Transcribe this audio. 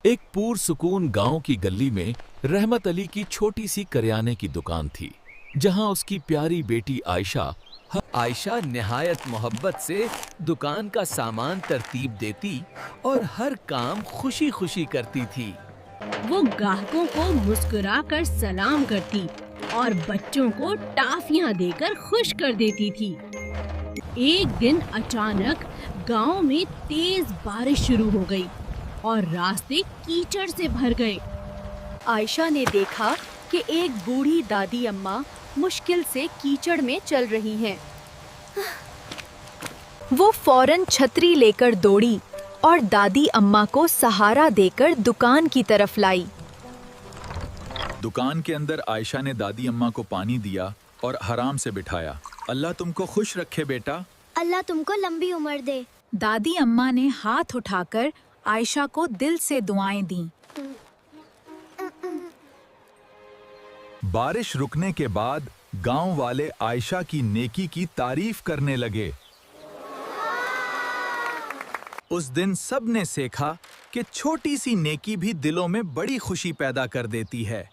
एक पुरसुकून गांव की गली में रहमत अली की छोटी सी करियाने की दुकान थी, जहां उसकी प्यारी बेटी आयशा निहायत मोहब्बत से दुकान का सामान तरतीब देती और हर काम खुशी खुशी करती थी। वो ग्राहकों को मुस्कुराकर सलाम करती और बच्चों को टाफियां देकर खुश कर देती थी। एक दिन अचानक गांव में तेज बारिश शुरू हो गई और रास्ते कीचड़ से भर गए। आयशा ने देखा कि एक बूढ़ी दादी अम्मा मुश्किल से कीचड़ में चल रही हैं। वो फौरन छतरी लेकर दौड़ी और दादी अम्मा को सहारा देकर दुकान की तरफ लाई। दुकान के अंदर आयशा ने दादी अम्मा को पानी दिया और आराम से बिठाया। अल्लाह तुमको खुश रखे बेटा। अल्लाह तुमको लंबी उम्र दे। दादी अम्मा ने हाथ उठाकर आयशा को दिल से दुआएं दी। बारिश रुकने के बाद गांव वाले आयशा की नेकी की तारीफ करने लगे। उस दिन सब ने सीखा कि छोटी सी नेकी भी दिलों में बड़ी खुशी पैदा कर देती है।